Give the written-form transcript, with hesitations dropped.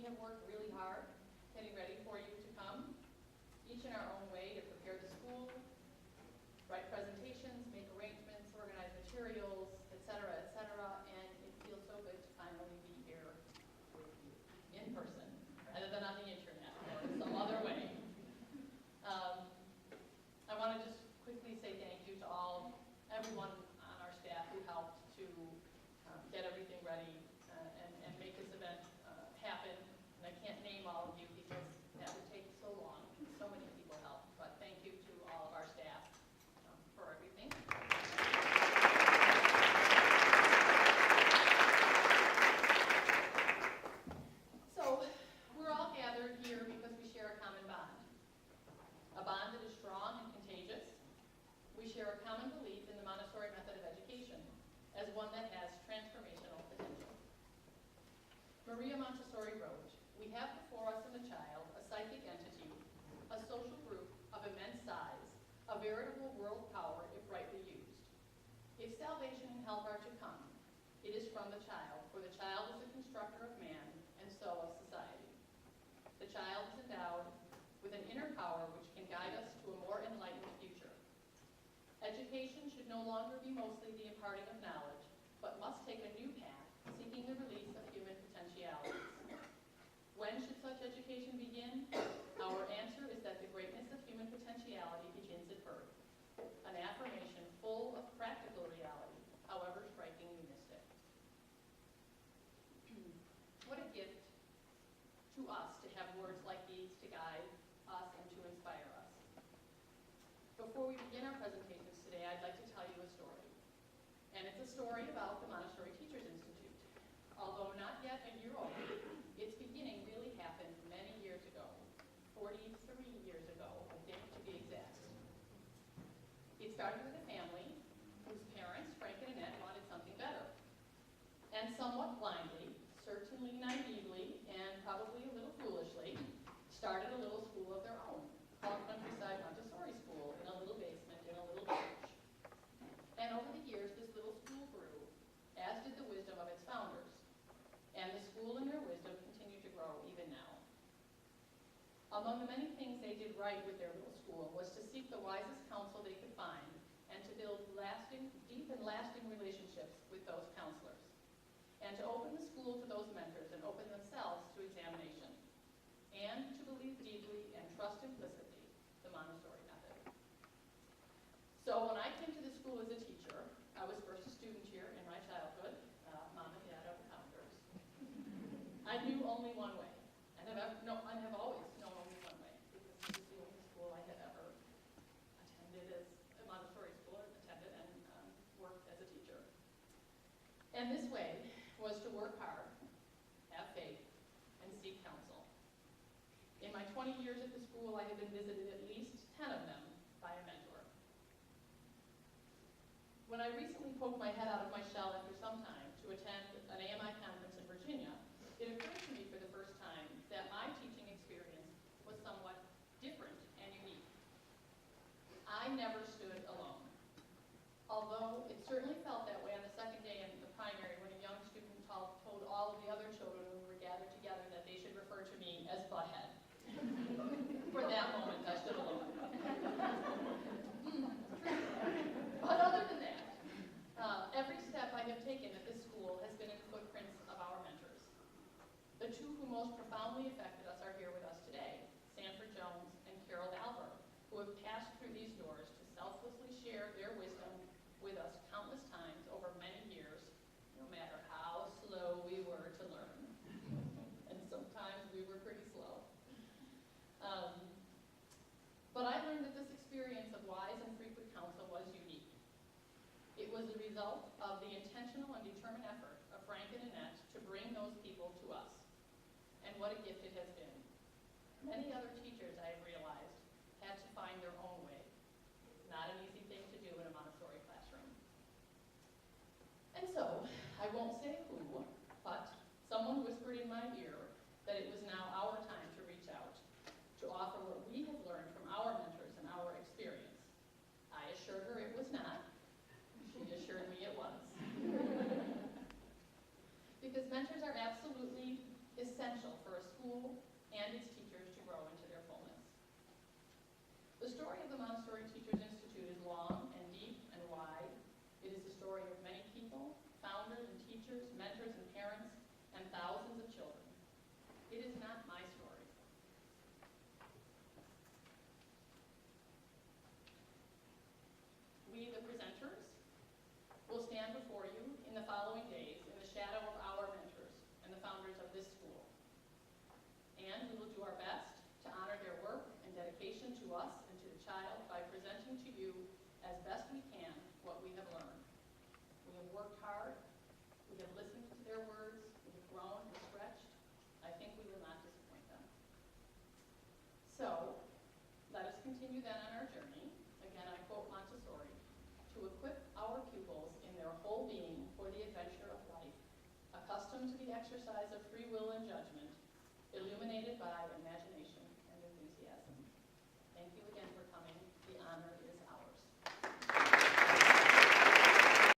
we have worked really hard getting ready for you to come, each in our own way, to prepare the school, write presentations, make arrangements, organize materials, etc., and it feels so good to finally be here with you in person, rather than on the internet or some other way. I want to just quickly say thank you to everyone on our staff who helped to get everything ready and make this event happen. And I can't name all of you because that would take so long. So many people helped. But thank you to all of our staff for everything. So we're all gathered here because we share a common bond. A bond that is strong and contagious. We share a common belief in the Montessori method of education as one that has transformational potential. Maria Montessori wrote, "We have before us in the child a psychic entity, a social group of immense size, a veritable world power if rightly used. If salvation and help are to come, it is from the child, for the child is the constructor of man and so of society. The child is endowed with an inner power which can guide us to a more enlightened future. Education should no longer be mostly the imparting of knowledge, but must take a new path, seeking the release of human potentialities. When should such education begin? Our answer is that the greatness of human potentiality begins at birth, an affirmation full of practical reality, however strikingly mystic." What a gift to us to have words like these to guide us and to inspire us. Before we begin our presentations today, I'd like to tell you a story. And it's a story about the Montessori Teachers Institute. Although not yet a year old, its beginning really happened many years ago, 43 years ago, I think, to be exact. It started with a family whose parents, Frank and Annette, wanted something better. And somewhat blindly, certainly naively, and probably a little foolishly, started a little school of their own, called Countryside Montessori School, in a little basement in a little church. And over the years, this little school grew, as did the wisdom of its founders. And the school and their wisdom continue to grow even now. Among the many things they did right with their little school was to seek the wisest counsel they could find and to build deep and lasting relationships with those counselors, and to open the school to those mentors and open themselves to examination, and to believe deeply and trust implicitly the Montessori method. So when I came to the school as a teacher, I was first a student here in my childhood, mom and dad are the founders. I knew only one way, and have always known only one way, because this is the only school I had ever attended as a Montessori school, attended and worked as a teacher. And this way was to work hard, have faith, and seek counsel. In my 20 years at the school, I have been visited at least 10 of them by a mentor. When I recently poked my head out of my shell after some time to attend an AMI conference in Virginia, it occurred to me for the first time that my teaching experience was somewhat different and unique. I never stood alone. Although it certainly felt that way on the second day in the primary when a young student told all of the other children when we were gathered together that they should refer to me as Butthead. For that moment, I stood alone. But other than that, every step I have taken at this school has been in the footprints of our mentors. The two who most profoundly affected us are here with us today, Sanford Jones and Carol Alver, who have passed through these doors to selflessly share their wisdom with us countless times over many years, no matter how slow we were to learn. And sometimes we were pretty slow. But I learned that this experience of wise and frequent counsel was unique. It was the result of the intentional and determined effort of Frank and Annette to bring those people to us. And what a gift it has been. Many other teachers, I have realized, had to find their own way. Not an easy thing to do in a Montessori classroom. And so, I won't say who, but someone whispered in my ear that it was now our time to reach out, to offer what we have learned from our mentors and our experience. I assured her it was not. She assured me it was. Because mentors are absolutely essential for a school and its teachers to grow into their fullness. The story of the Montessori Teachers Institute is long and deep and wide. It is the story of many people, founders and teachers, mentors and parents, and thousands of children. It is not my story. We, the presenters, will stand before you in the following days in the shadow of our mentors and the founders of this school. And we will do our best to honor their work and dedication to us and to the child by presenting to you as best we can what we have learned. We have worked hard, we have listened to their words, we have grown and stretched. I think we will not disappoint them. So, let us continue then on our journey, again I quote Montessori, to equip our pupils in their whole being for the adventure of life, accustomed to the exercise of free will and judgment, illuminated by imagination